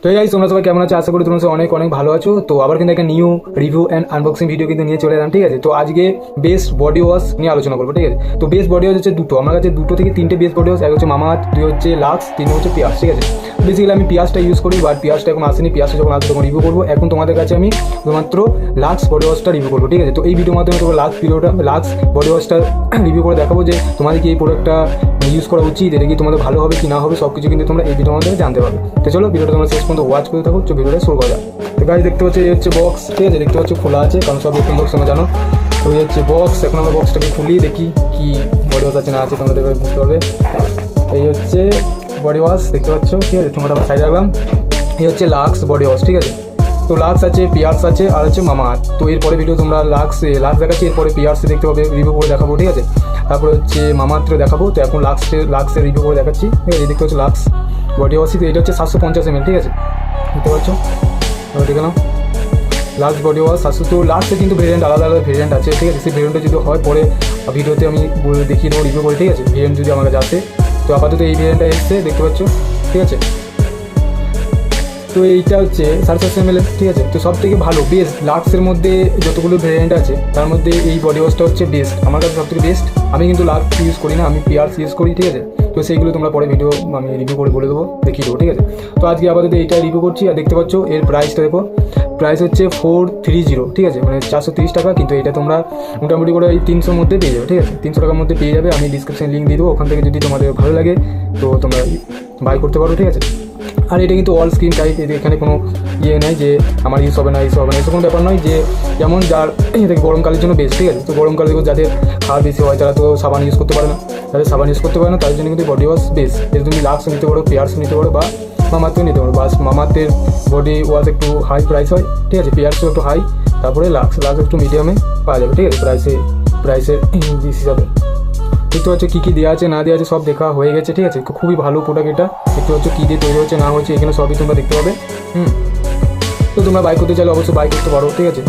তো এই তোমরা সবাই কেমন আছো? আশা করি তোমরা সবাই অনেক অনেক ভালো আছো। তো আবার কিন্তু একটা new review and unboxing video কিন্তু নিয়ে চলে এলাম, ঠিক আছে। তো আজকে বেস্ট বডি ওয়াশ নিয়ে আলোচনা করবো, ঠিক আছে। তো বেস্ট বডি ওয়াশ হচ্ছে দুটো, আমার কাছে দুটো থেকে তিনটে বেস্ট বডি ওয়াশ। এক হচ্ছে মামাআর্থ, দুই হচ্ছে লাক্স, তিন হচ্ছে পিয়াস, ঠিক আছে। বেসিক্যালি আমি পিয়াসটা ইউজ করি, বাট পিয়াসটা এখন আসেনি। পিয়াসটা যখন আসবে তখন রিভিউ করবো। এখন তোমাদের কাছে আমি শুধুমাত্র লাক্স বডি ওয়াশটা রিভিউ করবো, ঠিক আছে। তো এই ভিডিওর মাধ্যমে তোমার লাক্স বডি ওয়াশটা রিভিউ করে দেখাবো যে তোমাদের কি এই প্রোডাক্টটা ইউজ করা উচিত, এটা কি তোমাদের ভালো হবে কি না হবে, সব কিছু কিন্তু তোমরা এই ভিডিওর মাধ্যমে জানতে পারবে। তো চলো ভিডিওটা তোমরা শেষ পর্যন্ত ওয়াচ করে থাকো। তো ভিডিওটা শুরু করা যাক। তো গাইস দেখতে পাচ্ছি এই হচ্ছে বক্স, ঠিক আছে। দেখতে পাচ্ছি খোলা আছে, কারণ সব নতুন বক্স তোমরা জানো। তো এই হচ্ছে বক্স। এখন আমরা বক্সটাকে খুলি, দেখি কি বডি ওয়াশ আছে না আছে, তোমরা দেখবে বুঝতে পারবে। এই হচ্ছে বডি ওয়াশ দেখতে পাচ্ছ, ঠিক আছে। তোমরা আমার সাইডে রাখলাম। এই হচ্ছে লাক্স বডি ওয়াশ, ঠিক আছে। তো লাক্স আছে, পিয়ার্স আছে, আর হচ্ছে মামাআর্থ। তো এরপরে ভিডিও তোমরা লাক্স দেখাচ্ছি, এরপরে পিয়ার্সে দেখতে হবে, রিভিউ করে দেখাবো, ঠিক আছে। তারপরে হচ্ছে মামাআর্থে দেখাবো। তো এখন লাক্সের রিভিউ করে দেখাচ্ছি, ঠিক আছে। দেখতে হচ্ছে লাক্স বডি ওয়াশ, এটা হচ্ছে 750 ml, ঠিক আছে। দেখতে পাচ্ছ, দেখে নাও লাক্স বডি ওয়াশ 700। তো লাক্সে কিন্তু ভেরিয়েন্ট আলাদা আলাদা ভেরিয়েন্ট আছে, ঠিক আছে। সেই ভেরিয়েন্টটা যদি হয় পরে ভিডিওতে আমি দেখিয়ে দেবো, রিভিউ করে, ঠিক আছে। ভেরিয়েন্ট যদি আমার কাছে আসে, তো আপাতত এই ভেরিয়েন্টটা এসছে, দেখতে পাচ্ছ, ঠিক আছে। তো এইটা হচ্ছে 750 ml, ঠিক আছে। তো সব থেকে ভালো বেস্ট লাক্সের মধ্যে যতগুলো ভেরিয়েন্ট আছে তার মধ্যে এই বডি ওয়াশটা হচ্ছে বেস্ট, আমার কাছে সব থেকে বেস্ট। আমি কিন্তু লাক্স ইউজ করি না, আমি পিয়ার্স ইউজ করি, ঠিক আছে। তো সেইগুলো তোমরা পরে ভিডিও আমি রিভিউ করে বলে দেবো, দেখিয়ে দেবো, ঠিক আছে। তো আজকে আপাতত এইটা রিভিউ করছি। আর দেখতে পাচ্ছ এর প্রাইসটা দেখো, প্রাইস হচ্ছে 430, ঠিক আছে, মানে 430 টাকা। কিন্তু এটা তোমরা মোটামুটি করে এই 300-র মধ্যে পেয়ে যাবে, ঠিক আছে। 300 টাকার মধ্যে পেয়ে যাবে। আমি ডিসক্রিপশন লিঙ্ক দিয়ে দেবো, ওখান থেকে যদি তোমাদের ভালো লাগে তো তোমরা বাই করতে পারো, ঠিক আছে। আর এটা কিন্তু অল স্ক্রিন টাইপ, এখানে কোনো ইয়ে নেই যে আমার ইউজ হবে না, ইউজ হবে না, এসব কোনো ব্যাপার নয়। যে যেমন যার এটাকে গরমকালের জন্য বেস্ট, ঠিক আছে। তো গরমকালে দেখো যাদের হাড় বেশি হয় তারা তো সাবান ইউজ করতে পারে না, যাদের সাবান ইউজ করতে পারে না তাদের জন্য কিন্তু বডি ওয়াশ বেস্ট। এর তুমি লাক্স নিতে পারো, পিয়ার্স নিতে পারো, বা মামাআর্থও নিতে পারো। বাস মামাআর্থের বডি ওয়াশ একটু হাই প্রাইস হয়, ঠিক আছে। পিয়ার্সও একটু হাই, তারপরে লাক্স একটু মিডিয়ামে পাওয়া যাবে, ঠিক আছে, প্রাইসের হিসাবে। দেখতে পাচ্ছ কী কী দেওয়া আছে না দেওয়া আছে সব দেখা হয়ে গেছে, ঠিক আছে। খুবই ভালো প্রোডাক্ট এটা। দেখতে পাচ্ছ কী দিয়ে তৈরি হচ্ছে না হচ্ছে, এখানে সবই তোমরা দেখতে পাবে। তো তোমরা বাই করতে চাইলে অবশ্যই বাই করতে পারো, ঠিক আছে।